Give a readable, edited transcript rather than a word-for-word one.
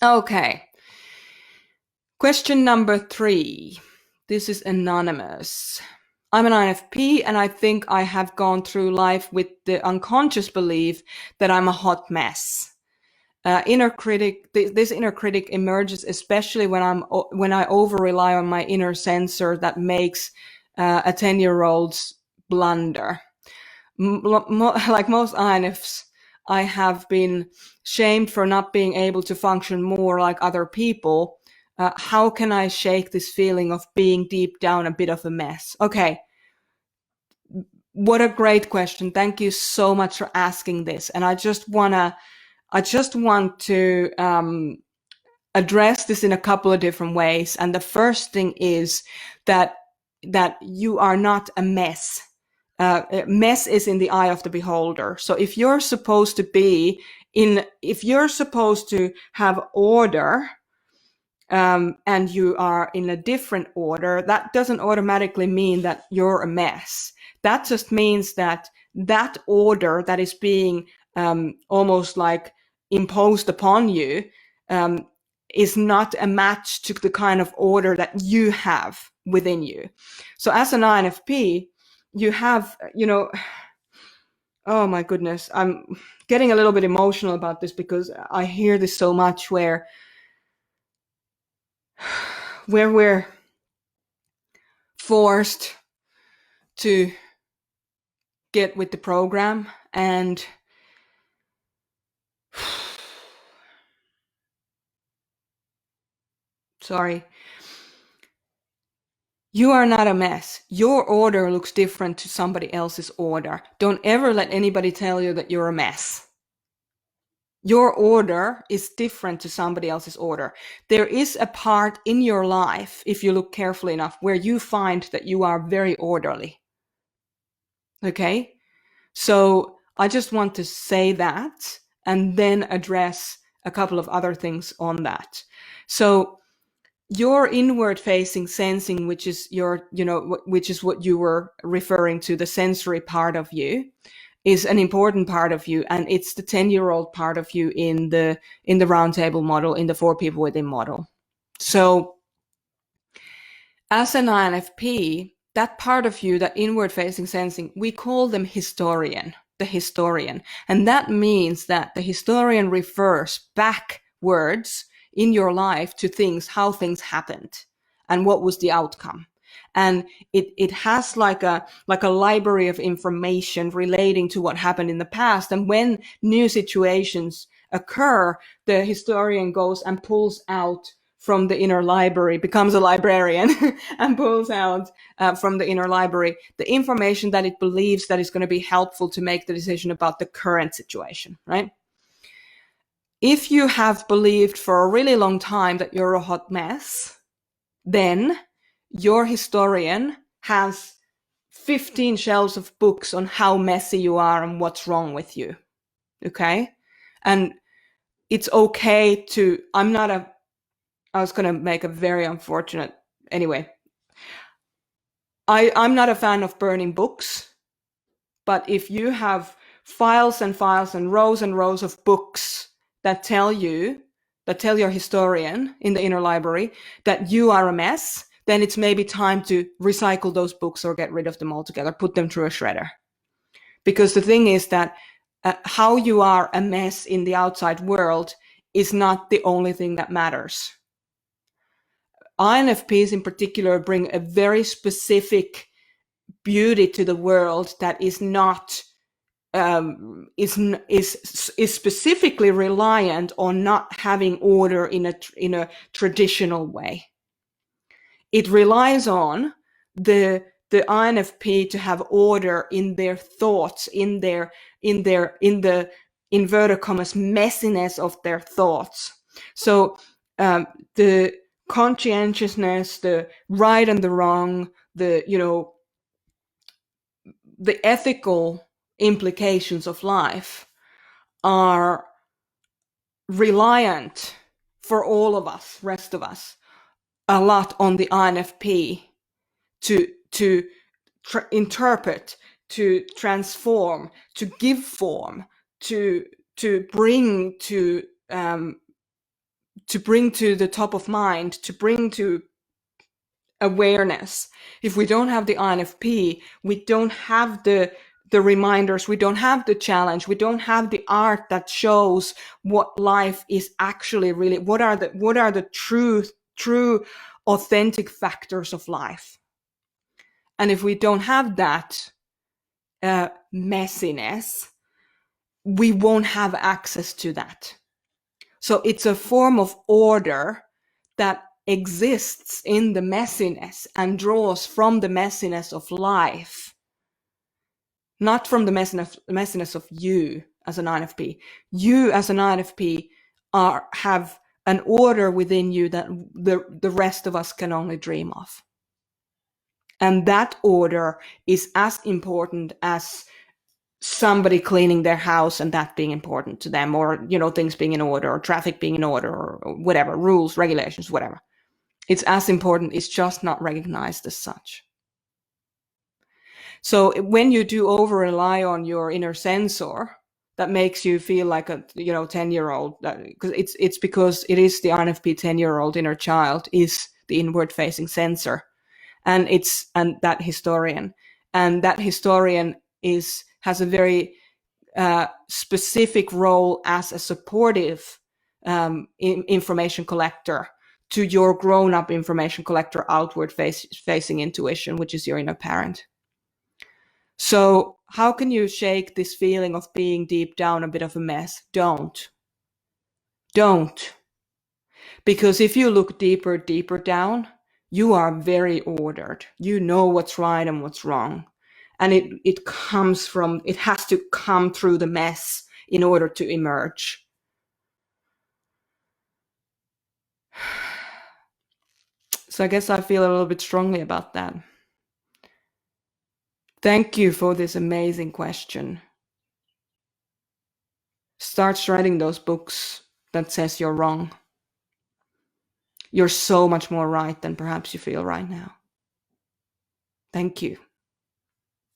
Okay. Question number 3. This is anonymous. I'm an INFP, and I think I have gone through life with the unconscious belief that I'm a hot mess. Inner critic. This inner critic emerges especially when I over rely on my inner sensor that makes a 10-year-old's blunder. Like most INFs, I have been shamed for not being able to function more like other people. How can I shake this feeling of being deep down a bit of a mess? Okay, what a great question. Thank you so much for asking this. And I just want to address this in a couple of different ways. And the first thing is that you are not a mess. Mess is in the eye of the beholder. So if you're supposed to have order, and you are in a different order, that doesn't automatically mean that you're a mess. That just means that order that is being almost like imposed upon you is not a match to the kind of order that you have within you. So as an INFP, you have, oh my goodness, I'm getting a little bit emotional about this because I hear this so much where we're forced to get with the program, and sorry, you are not a mess. Your order looks different to somebody else's order. Don't ever let anybody tell you that you're a mess. Your order is different to somebody else's order. There is a part in your life, if you look carefully enough, where you find that you are very orderly. Okay? So I just want to say that and then address a couple of other things on that. So your inward facing sensing, which is what you were referring to, the sensory part of you, is an important part of you, and it's the 10-year-old part of you in the roundtable model, in the 4 people within model. So as an INFP, that part of you, that inward facing sensing, we call them the historian. And that means that the historian refers backwards in your life to how things happened and what was the outcome. And it has like a library of information relating to what happened in the past. And when new situations occur, the historian goes and pulls out from the inner library, becomes a librarian and pulls out from the inner library the information that it believes that is going to be helpful to make the decision about the current situation, right? If you have believed for a really long time that you're a hot mess, then your historian has 15 shelves of books on how messy you are and what's wrong with you. Okay? And it's okay to, I was going to make a very unfortunate, anyway. I'm not a fan of burning books, but if you have files and files and rows of books that tell your historian in the inner library that you are a mess, then it's maybe time to recycle those books or get rid of them altogether, put them through a shredder. Because the thing is that how you are a mess in the outside world is not the only thing that matters. INFPs in particular bring a very specific beauty to the world that is not is specifically reliant on not having order in a traditional way. It relies on the INFP to have order in their thoughts, in the inverted commas messiness of their thoughts. So the conscientiousness, the right and the wrong, the ethical implications of life are reliant for all of us, rest of us, a lot on the INFP to interpret, to transform, to give form, to bring to to bring to the top of mind, to bring to awareness. If we don't have the INFP, we don't have the reminders, we don't have the challenge, we don't have the art that shows what life is actually really, what are the true authentic factors of life. And if we don't have that messiness, we won't have access to that. So it's a form of order that exists in the messiness and draws from the messiness of life, not from the messiness of you as an INFP. You as an INFP have an order within you that the rest of us can only dream of. And that order is as important as somebody cleaning their house and that being important to them, or, you know, things being in order, or traffic being in order, or whatever, rules, regulations, whatever. It's as important, it's just not recognized as such. So when you do over rely on your inner sensor, that makes you feel like a 10-year-old, because it's because it is the INFP 10-year-old inner child is the inward facing sensor, and that historian has a very specific role as a supportive information collector to your grown-up information collector outward facing intuition, which is your inner parent. So how can you shake this feeling of being deep down a bit of a mess? Don't. Because if you look deeper down, you are very ordered. You know what's right and what's wrong. And it has to come through the mess in order to emerge. So I guess I feel a little bit strongly about that. Thank you for this amazing question. Start writing those books that says you're wrong. You're so much more right than perhaps you feel right now. Thank you.